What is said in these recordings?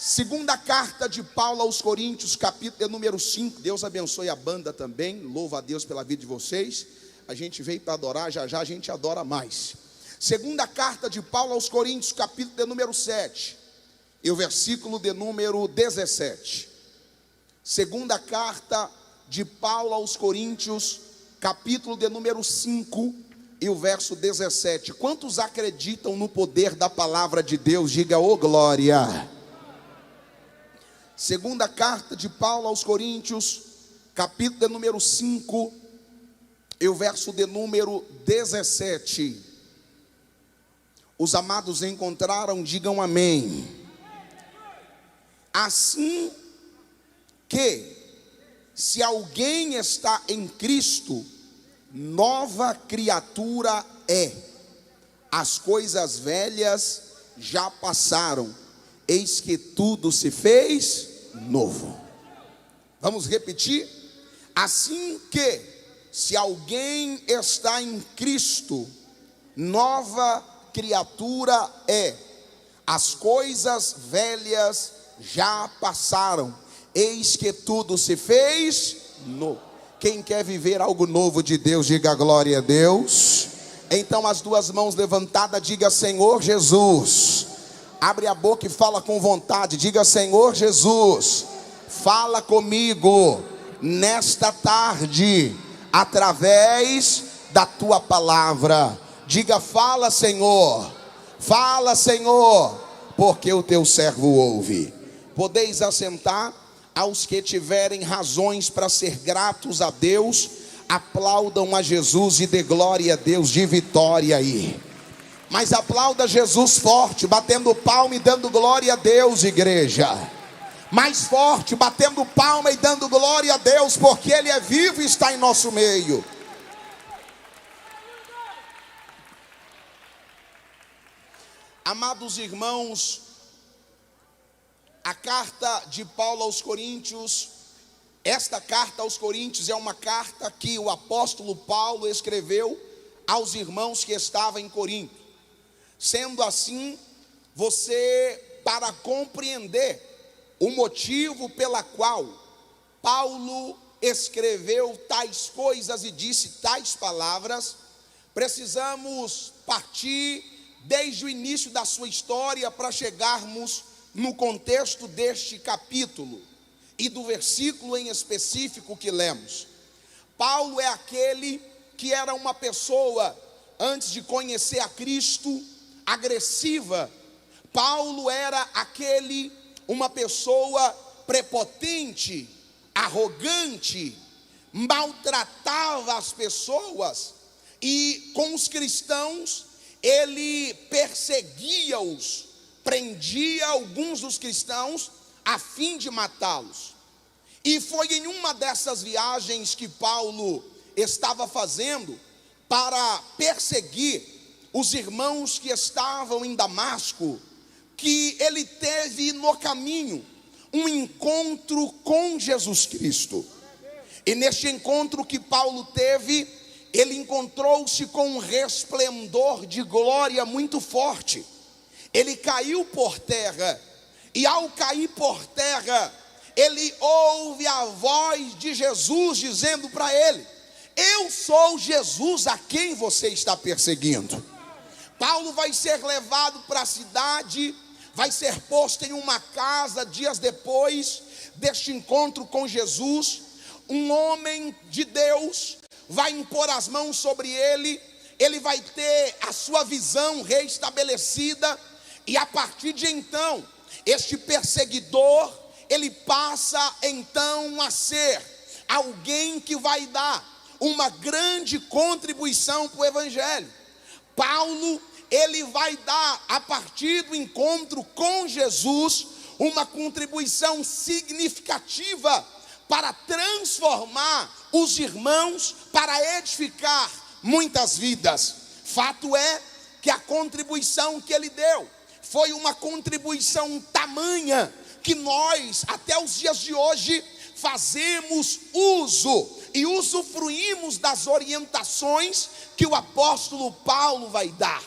Segunda carta de Paulo aos Coríntios, capítulo número 5. Deus abençoe a banda também. Louva a Deus pela vida de vocês. A gente veio para adorar, já já a gente adora mais. Segunda carta de Paulo aos Coríntios, capítulo de número 7. E o versículo de número 17. Segunda carta de Paulo aos Coríntios, capítulo de número 5 e o verso 17. Quantos acreditam no poder da palavra de Deus? Diga, ô glória. Segunda carta de Paulo aos Coríntios, capítulo de número 5 e o verso de número 17. Os amados encontraram, digam amém. Assim que, se alguém está em Cristo, nova criatura é. As coisas velhas já passaram, eis que tudo se fez novo. Vamos repetir? Assim que, se alguém está em Cristo, nova criatura é. As coisas velhas já passaram, eis que tudo se fez novo. Quem quer viver algo novo de Deus, diga glória a Deus. Então as duas mãos levantadas, diga Senhor Jesus. Abre a boca e fala com vontade, diga Senhor Jesus, fala comigo nesta tarde, através da tua palavra. Diga fala Senhor, porque o teu servo ouve. Podeis assentar. Aos que tiverem razões para ser gratos a Deus, aplaudam a Jesus e dê glória a Deus de vitória aí. Mas aplauda Jesus forte, batendo palma e dando glória a Deus, igreja. Mais forte, batendo palma e dando glória a Deus, porque Ele é vivo e está em nosso meio. Amados irmãos, a carta de Paulo aos Coríntios, esta carta aos Coríntios é uma carta que o apóstolo Paulo escreveu aos irmãos que estavam em Corinto. Sendo assim, você, para compreender o motivo pela qual Paulo escreveu tais coisas e disse tais palavras, precisamos partir desde o início da sua história para chegarmos no contexto deste capítulo e do versículo em específico que lemos. Paulo é aquele que era uma pessoa, antes de conhecer a Cristo, agressiva. Paulo era uma pessoa prepotente, arrogante, maltratava as pessoas e com os cristãos ele perseguia-os, prendia alguns dos cristãos a fim de matá-los. E foi em uma dessas viagens que Paulo estava fazendo para perseguir os irmãos que estavam em Damasco, que ele teve no caminho um encontro com Jesus Cristo. E neste encontro que Paulo teve, ele encontrou-se com um resplendor de glória muito forte. Ele caiu por terra, e ao cair por terra, ele ouve a voz de Jesus dizendo para ele: eu sou Jesus a quem você está perseguindo. Paulo vai ser levado para a cidade, vai ser posto em uma casa dias depois deste encontro com Jesus. Um homem de Deus vai impor as mãos sobre ele, ele vai ter a sua visão restabelecida. E a partir de então, este perseguidor, ele passa então a ser alguém que vai dar uma grande contribuição para o evangelho. Paulo, ele vai dar, a partir do encontro com Jesus, uma contribuição significativa para transformar os irmãos, para edificar muitas vidas. Fato é que a contribuição que ele deu foi uma contribuição tamanha que nós, até os dias de hoje, fazemos uso e usufruímos das orientações que o apóstolo Paulo vai dar.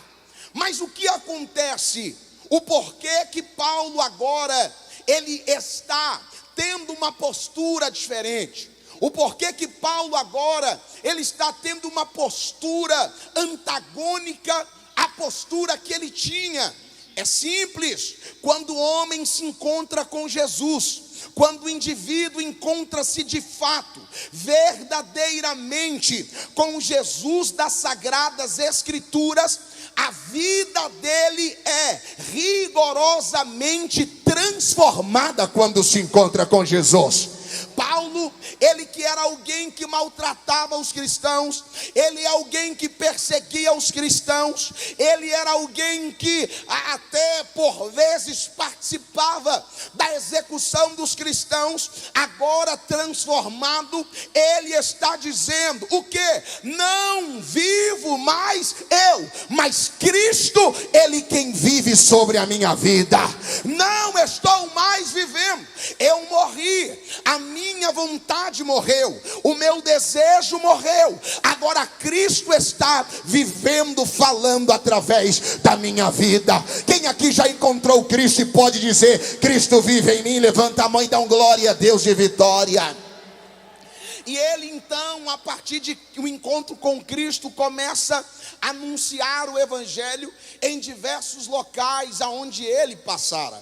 Mas o que acontece? O porquê que Paulo agora ele está tendo uma postura diferente. O porquê que Paulo agora, ele está tendo uma postura antagônica à postura que ele tinha. É simples. Quando o homem se encontra com Jesus, quando o indivíduo encontra-se de fato, verdadeiramente, com Jesus das Sagradas Escrituras, a vida dele é rigorosamente transformada quando se encontra com Jesus. Paulo, ele que era alguém que maltratava os cristãos, ele é alguém que perseguia os cristãos, ele era alguém que até por vezes participava da execução dos cristãos. Agora transformado, ele está dizendo o quê? Não vivo mais eu, mas Cristo, ele quem vive sobre a minha vida. Não estou mais vivendo, eu morri, a minha vontade morreu, o meu desejo morreu, agora Cristo está vivendo, falando através da minha vida. Quem aqui já encontrou Cristo e pode dizer: Cristo vive em mim? Levanta a mão e dá um glória a Deus de vitória. E ele então, a partir de um encontro com Cristo, começa a anunciar o evangelho em diversos locais aonde ele passara.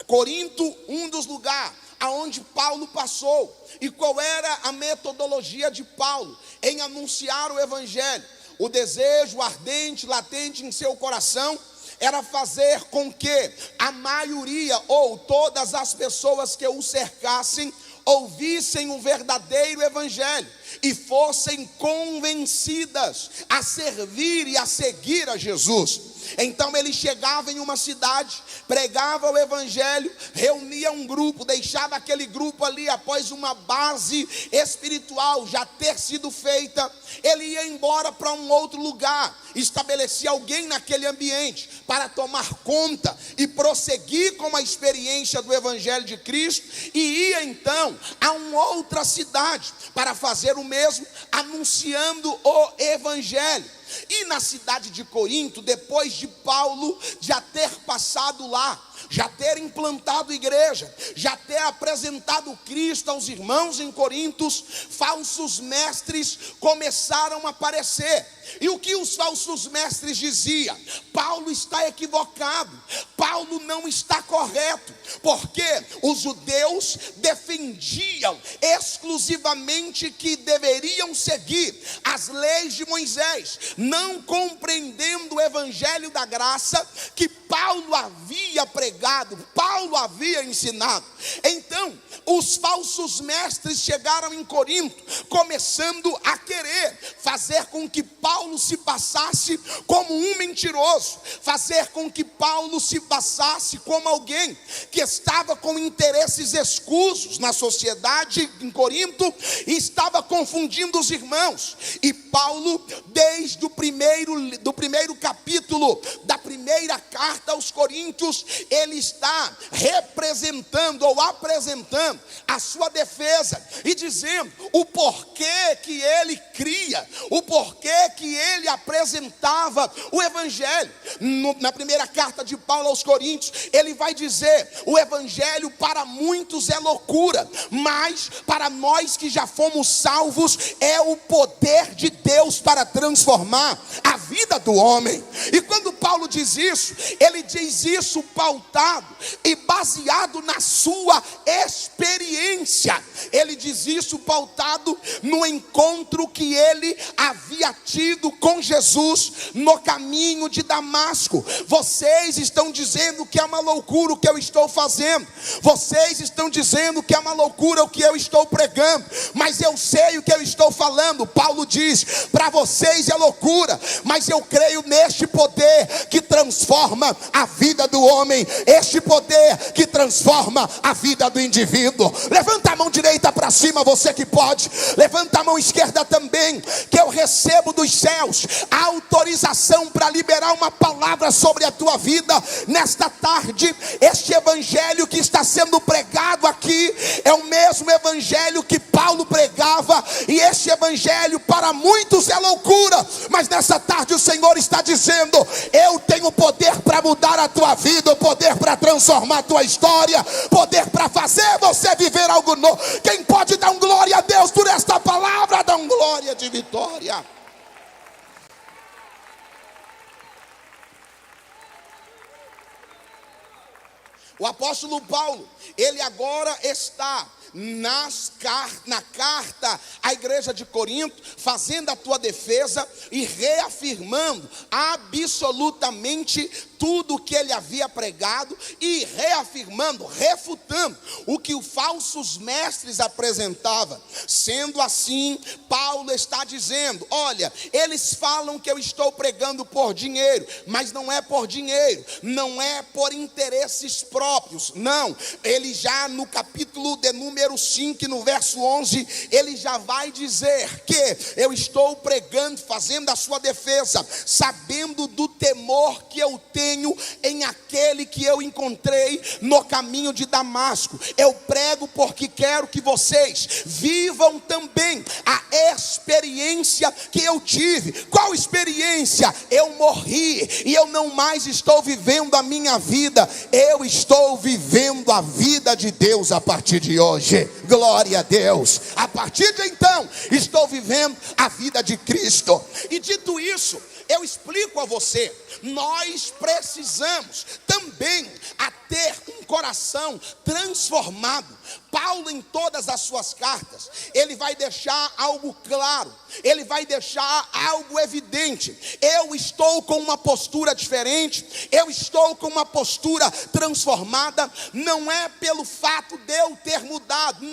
Corinto, um dos lugares aonde Paulo passou. E qual era a metodologia de Paulo em anunciar o evangelho? O desejo ardente, latente em seu coração era fazer com que a maioria ou todas as pessoas que o cercassem ouvissem o verdadeiro evangelho e fossem convencidas a servir e a seguir a Jesus. Então ele chegava em uma cidade, pregava o evangelho, reunia um grupo, deixava aquele grupo ali após uma base espiritual já ter sido feita. Ele ia embora para um outro lugar, estabelecia alguém naquele ambiente para tomar conta e prosseguir com a experiência do evangelho de Cristo, e ia então a uma outra cidade para fazer o mesmo, anunciando o evangelho. E na cidade de Corinto, depois de Paulo já ter passado lá, já ter implantado igreja, já ter apresentado Cristo aos irmãos em Corinto, falsos mestres começaram a aparecer. E o que os falsos mestres diziam? Paulo está equivocado, Paulo não está correto, porque os judeus defendiam exclusivamente que deveriam seguir as leis de Moisés, não compreendendo o evangelho da graça que Paulo havia pregado, Paulo havia ensinado. Então os falsos mestres chegaram em Corinto, começando a querer fazer com que Paulo se passasse como um mentiroso, fazer com que Paulo se passasse como alguém que estava com interesses escusos na sociedade em Corinto e estava confundindo os irmãos. E Paulo, desde o primeiro capítulo da primeira carta aos Coríntios, ele está representando ou apresentando a sua defesa e dizendo o porquê que ele cria, o porquê que ele apresentava o evangelho. Na primeira carta de Paulo aos Coríntios, ele vai dizer: o evangelho para muitos é loucura, mas para nós que já fomos salvos é o poder de Deus para transformar a vida do homem. E quando Paulo diz isso, ele diz isso pautado e baseado na sua experiência. Ele diz isso pautado no encontro que ele havia tido com Jesus no caminho de Damasco. Vocês estão dizendo que é uma loucura o que eu estou fazendo, vocês estão dizendo que é uma loucura o que eu estou pregando, mas eu sei o que eu estou falando. Paulo diz: para vocês é loucura, mas eu creio neste poder que transforma a vida do homem, este poder que transforma a vida do indivíduo. Levanta a mão direita para cima, você que pode. Levanta a mão esquerda também, que eu recebo dos céus a autorização para liberar uma palavra sobre a tua vida nesta tarde. Este evangelho que está sendo pregado aqui é o mesmo evangelho que Paulo pregava, e este evangelho para muitos é loucura, mas nessa tarde o Senhor está dizendo: eu tenho poder para mudar a tua vida, poder para transformar a tua história, poder para fazer você viver algo novo. Quem pode dar um glória a Deus por esta palavra, dá um glória de vitória. O apóstolo Paulo, ele agora está na carta à igreja de Corinto, fazendo a tua defesa e reafirmando absolutamente tudo o que ele havia pregado e reafirmando, refutando o que os falsos mestres apresentavam. Sendo assim, Paulo está dizendo: olha, eles falam que eu estou pregando por dinheiro, mas não é por dinheiro, não é por interesses próprios, não. Ele já no capítulo de número 5, no verso 11, ele já vai dizer que eu estou pregando, fazendo a sua defesa, sabendo do temor que eu tenho em aquele que eu encontrei no caminho de Damasco. Eu prego porque quero que vocês vivam também a experiência que eu tive. Qual experiência? Eu morri e eu não mais estou vivendo a minha vida, eu estou vivendo a vida de Deus a partir de hoje. Glória a Deus. A partir de então, estou vivendo a vida de Cristo. E dito isso, eu explico a você, nós precisamos também a ter um coração transformado. Paulo, em todas as suas cartas, ele vai deixar algo claro, ele vai deixar algo evidente. Eu estou com uma postura diferente, eu estou com uma postura transformada. Não é pelo fato de eu ter mudado,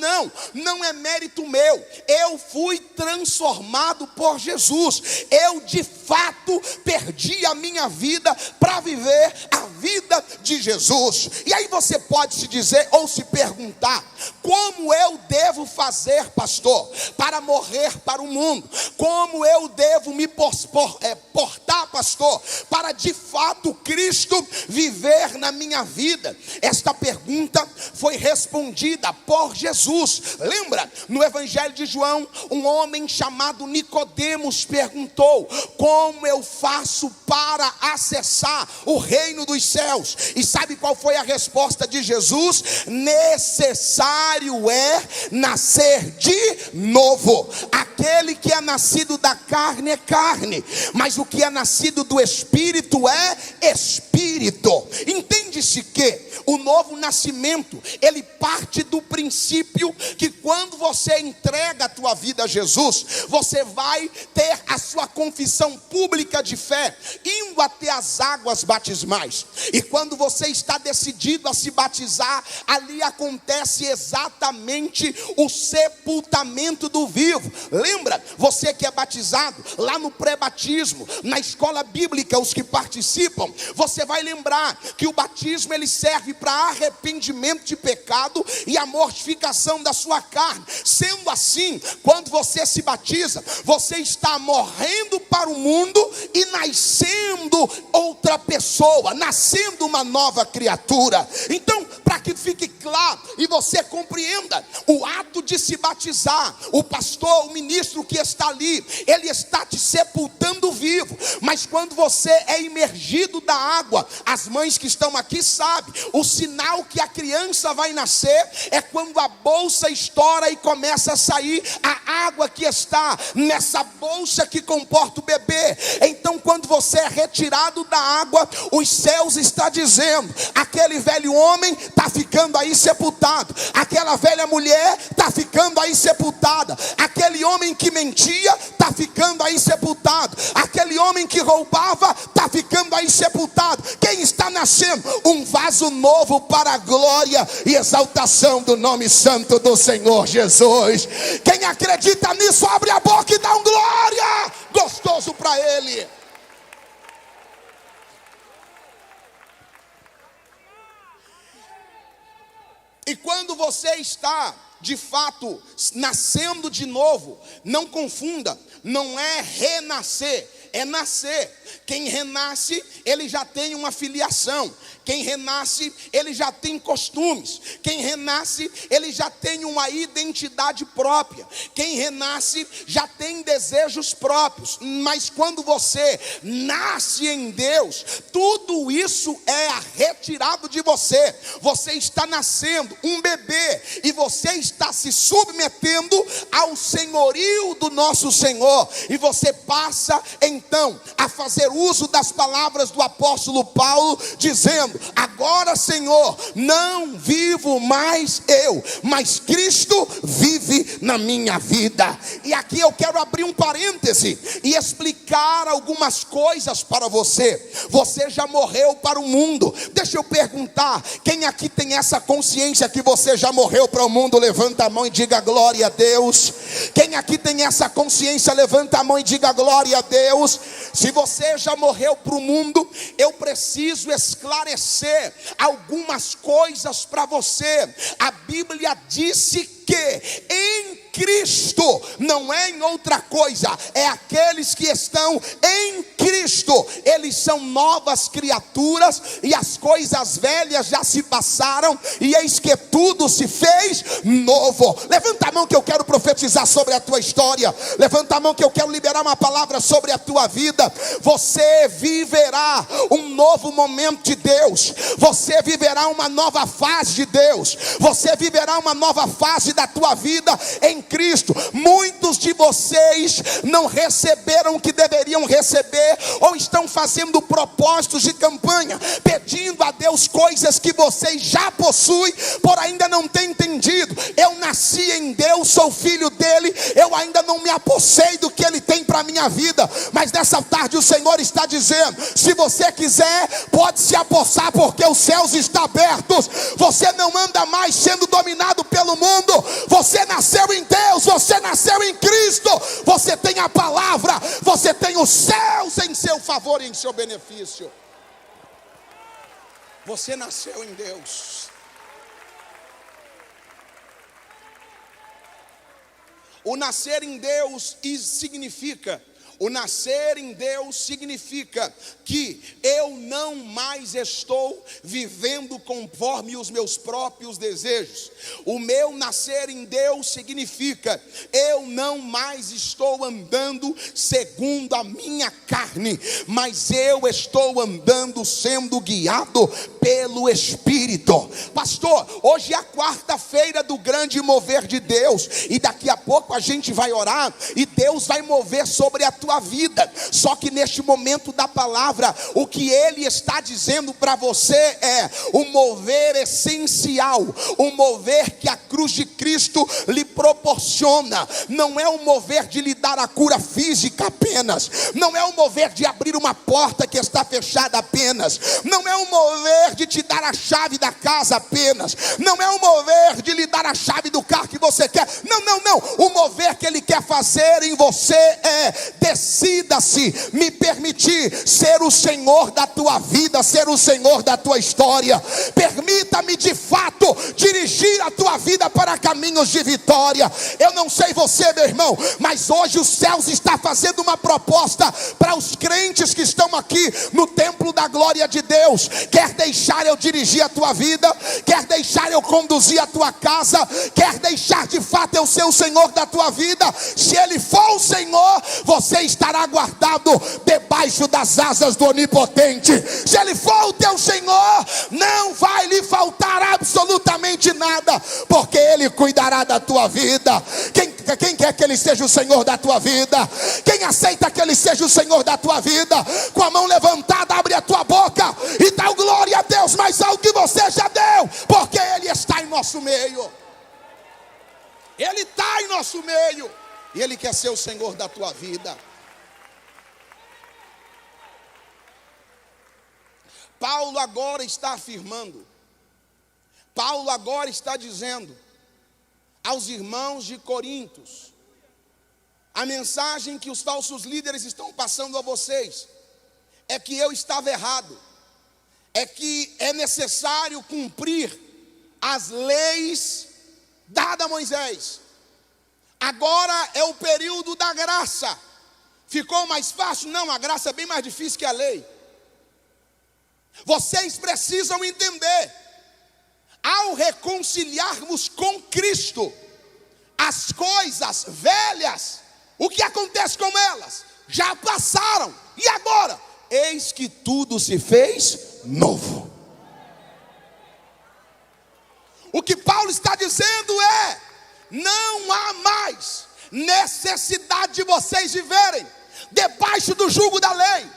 não é mérito meu. Eu fui transformado por Jesus. Eu de fato perdi a minha vida para viver a vida de Jesus. E aí você pode se dizer ou se perguntar: como eu devo fazer, pastor, para morrer para o mundo? Como eu devo me portar, pastor, para de fato Cristo viver na minha vida? Esta pergunta foi respondida por Jesus. Lembra? No Evangelho de João, um homem chamado Nicodemos perguntou: como eu faço para acessar o reino dos céus? E sabe qual foi a resposta de Jesus? Necessário é nascer de novo. Aquele que é nascido da carne é carne, mas o que é nascido do Espírito é Espírito. Entende-se que o novo nascimento, ele parte do princípio que quando você entrega a tua vida a Jesus, você vai ter a sua confissão pública de fé, indo até as águas batismais. E quando você está decidido a se batizar, ali acontece exatamente o sepultamento do vivo. Lembra? Você que é batizado, lá no pré-batismo, na escola bíblica, os que participam, você vai lembrar que o batismo ele serve para arrependimento de pecado e a mortificação da sua carne. Sendo assim, quando você se batiza, você está morrendo para o mundo e nascendo outra pessoa, nascendo uma nova criatura. Então, para que fique claro e você compreenda, o ato de se batizar, o pastor, o ministro que está ali, ele está te sepultando vivo. Mas quando você é imergido da água, as mães que estão aqui sabem, o sinal que a criança vai nascer é quando a bolsa estoura e começa a sair a água que está nessa bolsa que comporta o bebê. Então, quando você é retirado da água, os céus estão dizendo: aquele velho homem está ficando aí sepultado, aquela velha mulher está ficando aí sepultada, aquele homem que mentia está ficando aí sepultado, aquele homem que roubava está ficando aí sepultado. Quem está nascendo? Um vaso novo para a glória e exaltação do nome santo do Senhor Jesus. Quem acredita nisso, abre a boca e dá um glória gostoso para Ele. E quando você está de fato nascendo de novo, não confunda, não é renascer, é nascer. Quem renasce, ele já tem uma filiação. Quem renasce, ele já tem costumes. Quem renasce, ele já tem uma identidade própria. Quem renasce, já tem desejos próprios. Mas quando você nasce em Deus, tudo isso é retirado de você. Você está nascendo um bebê e você está se submetendo ao senhorio do nosso Senhor. E você passa então a fazer uso das palavras do apóstolo Paulo, dizendo: agora, Senhor, não vivo mais eu, mas Cristo vive na minha vida. E aqui eu quero abrir um parêntese e explicar algumas coisas para você. Você já morreu para o mundo. Deixa eu perguntar, quem aqui tem essa consciência que você já morreu para o mundo? Levanta a mão e diga glória a Deus. Quem aqui tem essa consciência, levanta a mão e diga glória a Deus. Se você já morreu para o mundo, eu preciso esclarecer algumas coisas para você. A Bíblia disse que em Cristo, não é em outra coisa, é aqueles que estão em Cristo, eles são novas criaturas, e as coisas velhas já se passaram, e eis que tudo se fez novo. Levanta a mão que eu quero profetizar sobre a tua história. Levanta a mão que eu quero liberar uma palavra sobre a tua vida. Você viverá um novo momento de Deus. Você viverá uma nova fase de Deus. Você viverá uma nova fase da tua vida em Cristo. Muitos de vocês não receberam o que deveriam receber, ou estão fazendo propósitos de campanha, pedindo a Deus coisas que vocês já possuem, por ainda não ter entendido. Eu nasci em Deus, sou filho dele, eu ainda não me apossei do que ele tem para a minha vida, mas nessa tarde o Senhor está dizendo: se você quiser, pode se apossar, porque os céus estão abertos. Você não anda mais sendo dominado pelo mundo. Você nasceu em Deus, você nasceu em Cristo, você tem a palavra, você tem os céus em seu favor e em seu benefício. Você nasceu em Deus. O nascer em Deus significa que eu não mais estou vivendo conforme os meus próprios desejos. O meu nascer em Deus significa eu não mais estou andando segundo a minha carne, mas eu estou andando sendo guiado pelo Espírito. Pastor, hoje é a quarta-feira do grande mover de Deus, e daqui a pouco a gente vai orar e Deus vai mover sobre a tua vida. Só que neste momento da palavra, o que ele está dizendo para você é um mover essencial, um mover que a cruz de Cristo lhe proporciona. Não é um mover de lhe dar a cura física apenas, não é um mover de abrir uma porta que está fechada apenas, não é um mover de te dar a chave da casa apenas, não é um mover de lhe dar a chave do carro que você quer. Não, o mover que ele quer fazer em você é: decida-se me permitir ser o Senhor da tua vida, ser o Senhor da tua história. Permita-me de fato dirigir a tua vida para caminhos de vitória. Eu não sei você, meu irmão, mas hoje os céus está fazendo uma proposta para os crentes que estão aqui no templo da glória de Deus. Quer deixar eu dirigir a tua vida? Quer deixar eu conduzir a tua casa? Quer deixar de fato eu ser o Senhor da tua vida? Se ele for o Senhor, você estará guardado debaixo das asas do Onipotente. Se ele for o teu Senhor, não vai lhe faltar absolutamente nada, porque ele cuidará da tua vida. Quem quer que ele seja o Senhor da tua vida? Quem aceita que ele seja o Senhor da tua vida? Com a mão levantada, abre a tua boca e dá glória a Deus mais alto que você já deu, porque ele está em nosso meio. Ele está em nosso meio e ele quer ser o Senhor da tua vida. Paulo agora está afirmando, Paulo agora está dizendo aos irmãos de Corintos, a mensagem que os falsos líderes estão passando a vocês é que eu estava errado, é que é necessário cumprir as leis dadas a Moisés. Agora é o período da graça. Ficou mais fácil? Não, a graça é bem mais difícil que a lei. Vocês precisam entender, ao reconciliarmos com Cristo, as coisas velhas, o que acontece com elas? Já passaram, e agora? Eis que tudo se fez novo. O que Paulo está dizendo é: não há mais necessidade de vocês viverem debaixo do jugo da lei.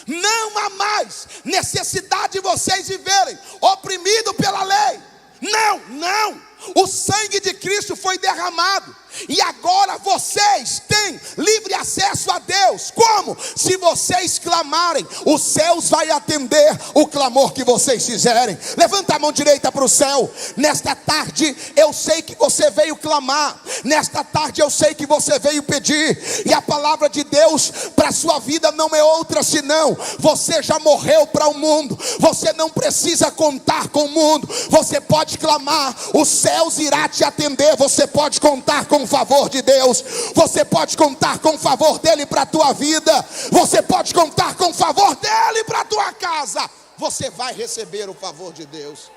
Não há mais necessidade de vocês viverem oprimidos pela lei. Não. O sangue de Cristo foi derramado, e agora vocês têm livre acesso a Deus. Como? Se vocês clamarem, os céus vai atender o clamor que vocês fizerem. Levanta a mão direita para o céu. Nesta tarde eu sei que você veio clamar, nesta tarde eu sei que você veio pedir, e a palavra de Deus para a sua vida não é outra senão: você já morreu para o mundo, você não precisa contar com o mundo, você pode clamar, os céus irá te atender. Você pode contar com o favor de Deus, você pode contar com o favor dele para a tua vida, você pode contar com o favor dele para a tua casa. Você vai receber o favor de Deus.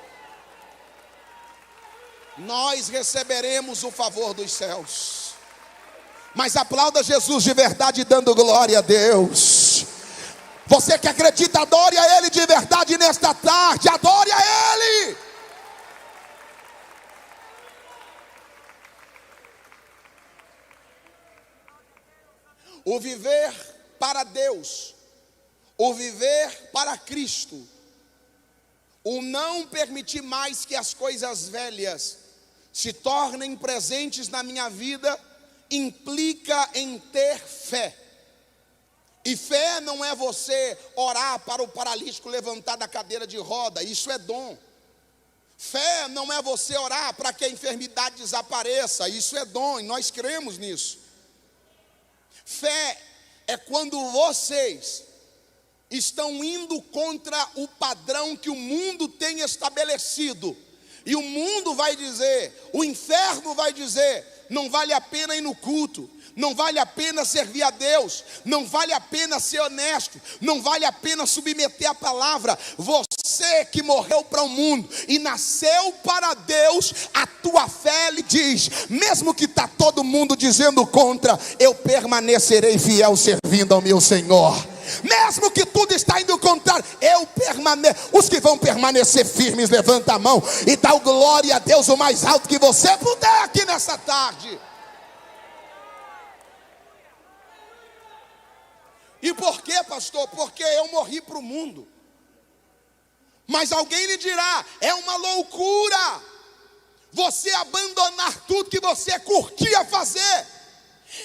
Nós receberemos o favor dos céus. Mas aplauda Jesus de verdade, dando glória a Deus. Você que acredita, adore a Ele de verdade nesta tarde, adore a Ele. O viver para Deus, o viver para Cristo, o não permitir mais que as coisas velhas se tornem presentes na minha vida, implica em ter fé. E fé não é você orar para o paralítico levantar da cadeira de roda, isso é dom. Fé não é você orar para que a enfermidade desapareça, isso é dom, e nós cremos nisso. Fé é quando vocês estão indo contra o padrão que o mundo tem estabelecido, e o mundo vai dizer, o inferno vai dizer: não vale a pena ir no culto, não vale a pena servir a Deus, não vale a pena ser honesto, não vale a pena submeter a palavra. Você que morreu para o mundo e nasceu para Deus, a tua fé lhe diz: mesmo que está todo mundo dizendo contra, eu permanecerei fiel servindo ao meu Senhor. Mesmo que tudo está indo contrário, eu permaneço. Os que vão permanecer firmes, levanta a mão e dá o glória a Deus o mais alto que você puder aqui nessa tarde. E por quê, pastor? Porque eu morri para o mundo. Mas alguém lhe dirá: é uma loucura você abandonar tudo que você curtia fazer.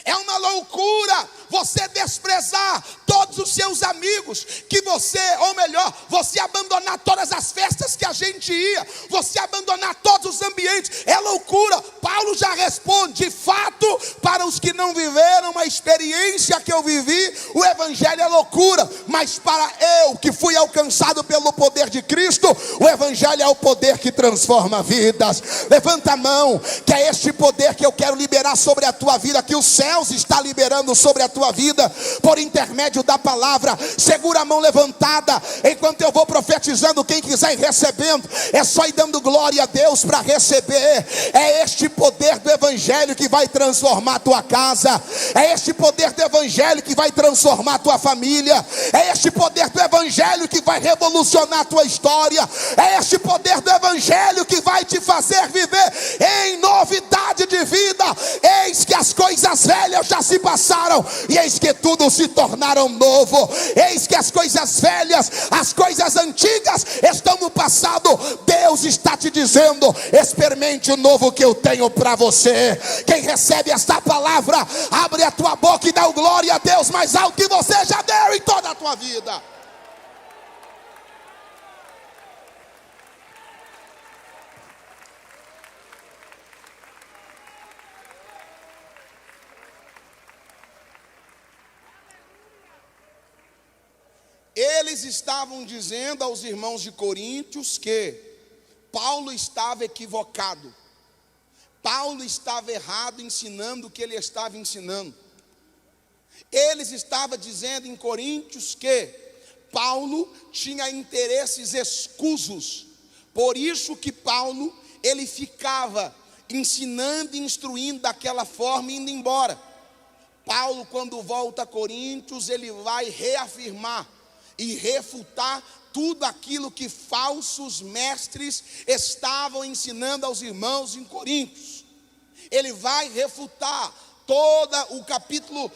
É uma loucura você desprezar todos os seus amigos, que você, ou melhor, você abandonar todas as festas que a gente ia, você abandonar todos os ambientes. É loucura. Paulo já responde: de fato, para os que não viveram a experiência que eu vivi, o evangelho é loucura, mas para eu que fui alcançado pelo poder de Cristo, o evangelho é o poder que transforma vidas. Levanta a mão, que é este poder que eu quero liberar sobre a tua vida, que os céus está liberando sobre a tua vida, por intermédio da palavra. Segura a mão levantada, enquanto eu vou profetizando. Quem quiser ir recebendo, é só ir dando glória a Deus para receber. É este poder do evangelho que vai transformar a tua casa, é este poder do evangelho que vai transformar a tua família, é este poder do evangelho que vai revolucionar a tua história, é este poder do evangelho que vai te fazer viver em novidade de vida. Eis que as coisas velhas já se passaram, e eis que tudo se tornaram novo. Eis que as coisas velhas, as coisas antigas estão no passado. Deus está te dizendo: experimente o novo que eu tenho para você. Quem recebe esta palavra, abre a tua boca e dá o glória a Deus mais alto que você já deu em toda a tua vida. Eles estavam dizendo aos irmãos de Coríntios que Paulo estava equivocado, Paulo estava errado ensinando o que ele estava ensinando. Eles estavam dizendo em Coríntios que Paulo tinha interesses escusos. Por isso que Paulo, ele ficava ensinando e instruindo daquela forma e indo embora. Paulo, quando volta a Coríntios, ele vai reafirmar e refutar tudo aquilo que falsos mestres estavam ensinando aos irmãos em Coríntios. Ele vai refutar todo o capítulo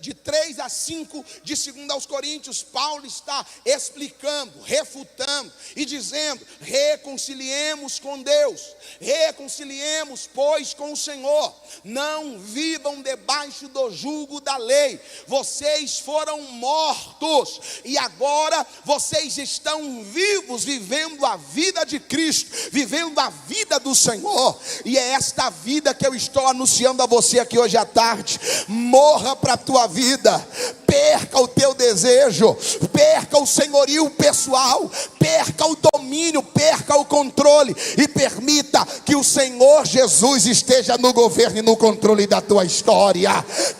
de 3 a 5 de 2 aos Coríntios. Paulo está explicando, refutando e dizendo: reconciliemos com Deus, reconciliemos, pois, com o Senhor. Não vivam debaixo do jugo da lei. Vocês foram mortos e agora vocês estão vivos, vivendo a vida de Cristo, vivendo a vida do Senhor. E é esta vida que eu estou anunciando a você aqui hoje à tarde. Morra para a tua vida, perca o teu desejo, perca o senhorio pessoal, perca o domínio, perca o controle e permita que o Senhor Jesus esteja no governo e no controle da tua história.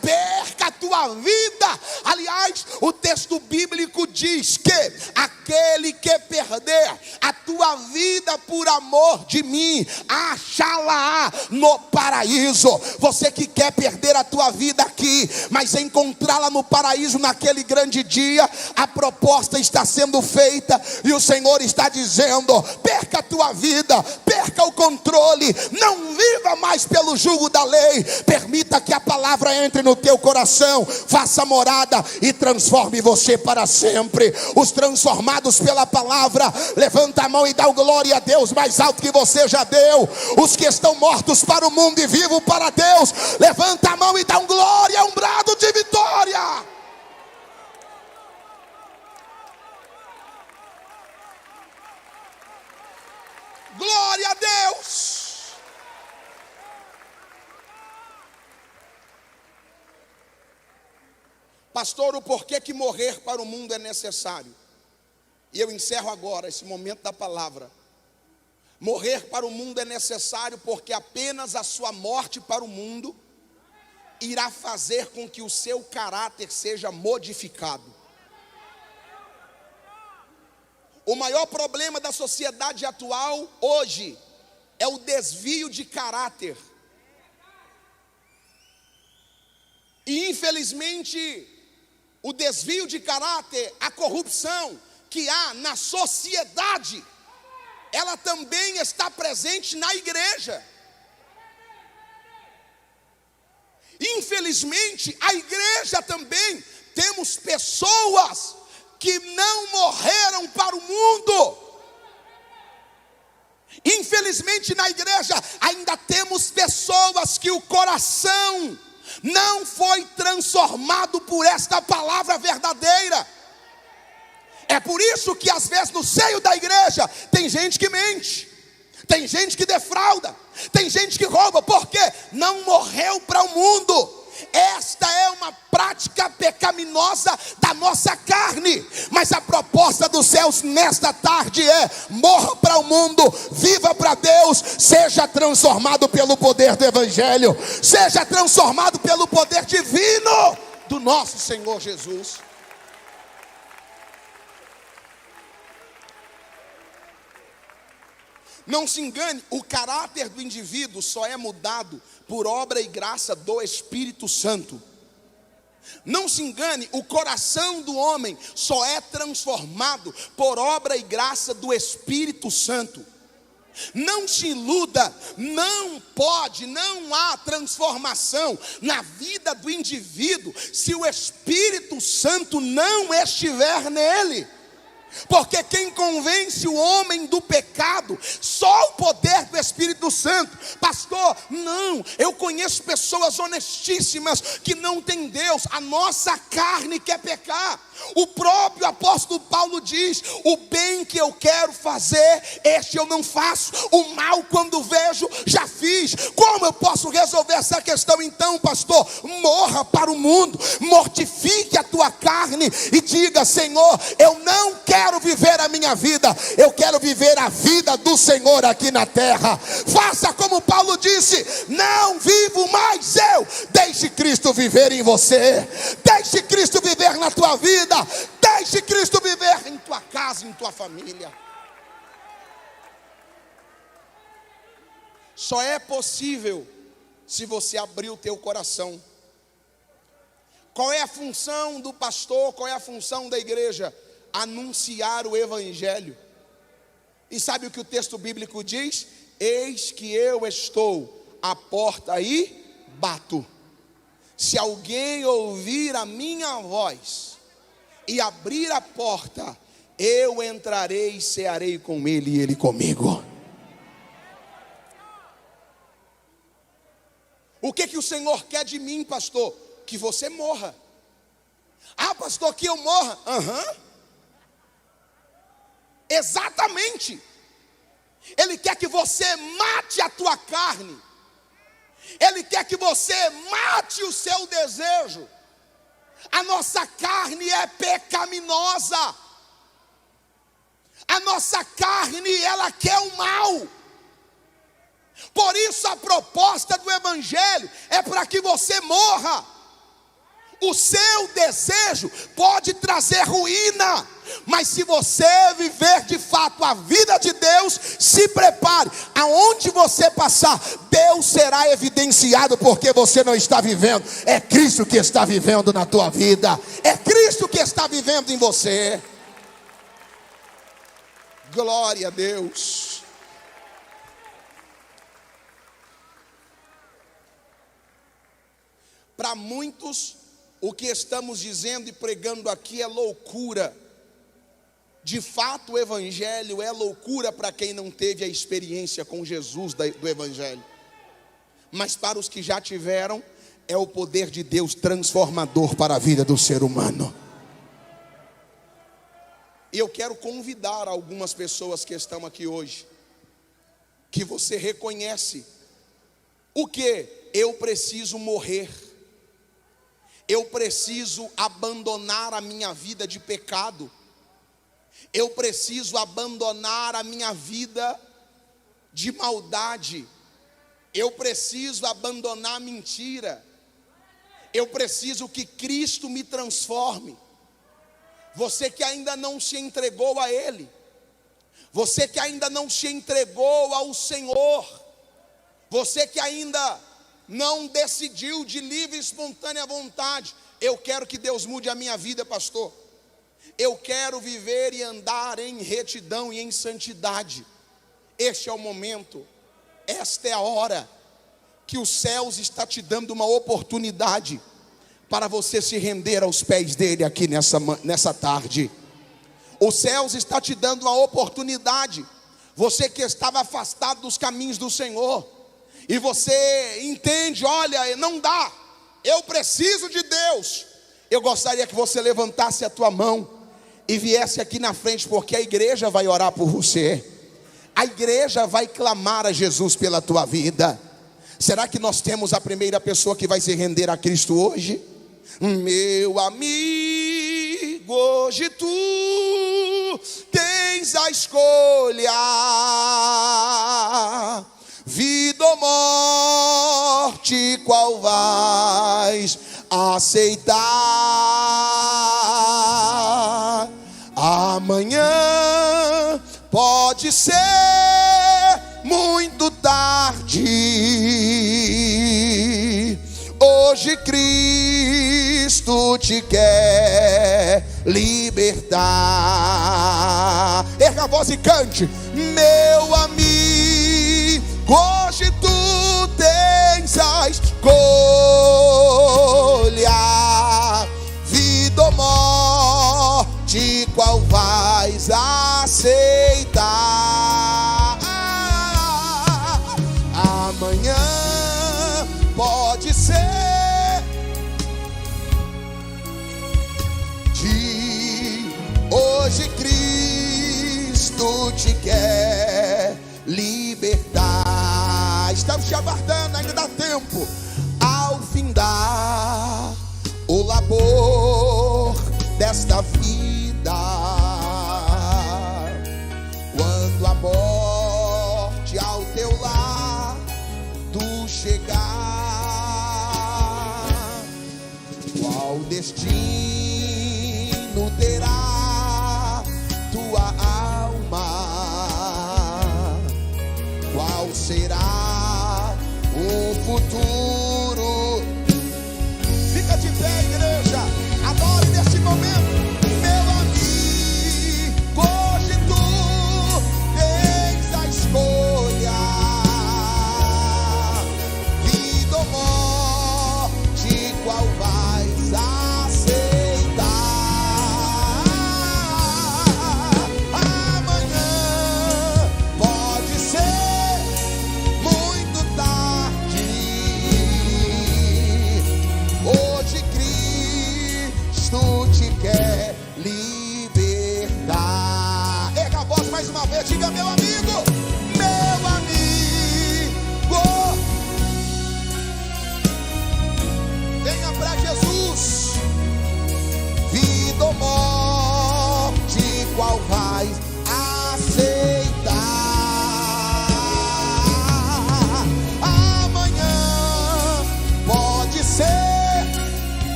Perca a tua vida. Aliás, o texto bíblico diz que aquele que perder a tua vida por amor de mim, achá-la no paraíso. Você que quer perder a tua vida aqui, mas encontrá-la no paraíso naquele grande dia, a proposta está sendo feita e o Senhor está dizendo: perca a tua vida, perca o controle, não viva mais pelo jugo da lei, permita que a palavra entre no teu coração, faça morada e transforme você para sempre. Os transformados pela palavra, levanta a mão e dá glória a Deus mais alto que você já deu. Os que estão mortos para o mundo e vivos para Deus, levanta a mão e dá glória, um brado de vitória. Glória a Deus. Pastor, o porquê que morrer para o mundo é necessário? E eu encerro agora esse momento da palavra. Morrer para o mundo é necessário porque apenas a sua morte para o mundo irá fazer com que o seu caráter seja modificado. O maior problema da sociedade atual hoje é o desvio de caráter. E infelizmente, o desvio de caráter, a corrupção que há na sociedade, ela também está presente na igreja. Infelizmente, a igreja também, temos pessoas que não morreram para o mundo. Infelizmente, na igreja ainda temos pessoas que o coração não foi transformado por esta palavra verdadeira. É por isso que às vezes no seio da igreja tem gente que mente, tem gente que defrauda, tem gente que rouba, porque não morreu para o mundo. Esta é uma prática pecaminosa da nossa carne, mas a proposta dos céus nesta tarde é: morra para o mundo, viva para Deus, seja transformado pelo poder do Evangelho, seja transformado pelo poder divino do nosso Senhor Jesus. Não se engane, o caráter do indivíduo só é mudado por obra e graça do Espírito Santo. Não se engane, o coração do homem só é transformado por obra e graça do Espírito Santo. Não se iluda, não há transformação na vida do indivíduo se o Espírito Santo não estiver nele. Porque quem convence o homem do pecado, só o poder do Espírito Santo. Pastor, não, eu conheço pessoas honestíssimas que não têm Deus, a nossa carne quer pecar. O próprio apóstolo Paulo diz: o bem que eu quero fazer, este eu não faço, o mal quando vejo, já fiz. Como eu posso resolver essa questão então, pastor? Morra para o mundo, mortifique a tua carne e diga: Senhor, eu não quero viver a minha vida, eu quero viver a vida do Senhor aqui na terra. Faça como Paulo disse: não vivo mais eu, deixe Cristo viver em você, deixe Cristo viver na tua vida, deixe Deixe Cristo viver em tua casa, em tua família. Só é possível se você abrir o teu coração. Qual é a função do pastor? Qual é a função da igreja? Anunciar o evangelho. E sabe o que o texto bíblico diz? Eis que eu estou à porta e bato. Se alguém ouvir a minha voz e abrir a porta, eu entrarei e cearei com ele e ele comigo. O que o Senhor quer de mim, pastor? Que você morra. Ah, pastor, que eu morra? Exatamente. Ele quer que você mate a tua carne. Ele quer que você mate o seu desejo. A nossa carne é pecaminosa. A nossa carne, ela quer o mal. Por isso a proposta do evangelho é para que você morra. O seu desejo pode trazer ruína, mas se você viver de fato a vida de Deus, se prepare, aonde você passar, Deus será evidenciado, porque você não está vivendo, é Cristo que está vivendo na tua vida, é Cristo que está vivendo em você. Glória a Deus. Para muitos, o que estamos dizendo e pregando aqui é loucura. De fato, o evangelho é loucura para quem não teve a experiência com Jesus do evangelho. Mas para os que já tiveram, é o poder de Deus transformador para a vida do ser humano. E eu quero convidar algumas pessoas que estão aqui hoje, que você reconhece o que? Eu preciso morrer. Eu preciso abandonar a minha vida de pecado. Eu preciso abandonar a minha vida de maldade. Eu preciso abandonar a mentira. Eu preciso que Cristo me transforme. Você que ainda não se entregou a Ele, você que ainda não se entregou ao Senhor, você que ainda não decidiu de livre e espontânea vontade, eu quero que Deus mude a minha vida, pastor. Eu quero viver e andar em retidão e em santidade. Este é o momento, esta é a hora que os céus está te dando uma oportunidade para você se render aos pés dele aqui nessa tarde. Os céus está te dando uma oportunidade. Você que estava afastado dos caminhos do Senhor, e você entende, olha, não dá, eu preciso de Deus. Eu gostaria que você levantasse a tua mão e viesse aqui na frente, porque a igreja vai orar por você. A igreja vai clamar a Jesus pela tua vida. Será que nós temos a primeira pessoa que vai se render a Cristo hoje? Meu amigo, hoje tu tens a escolha, vida ou morte, qual vais aceitar? Amanhã pode ser muito tarde. Hoje Cristo te quer libertar. Erga a voz e cante. Meu amigo, hoje tu tens a escolha, vida ou morte, qual vais aceitar? Amanhã pode ser de hoje Cristo te quer libertar. Estamos te aguardando, ainda dá tempo. Ao findar o labor desta vida, quando a morte ao teu lado chegar, qual destino terá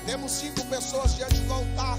Temos 5 pessoas diante do altar.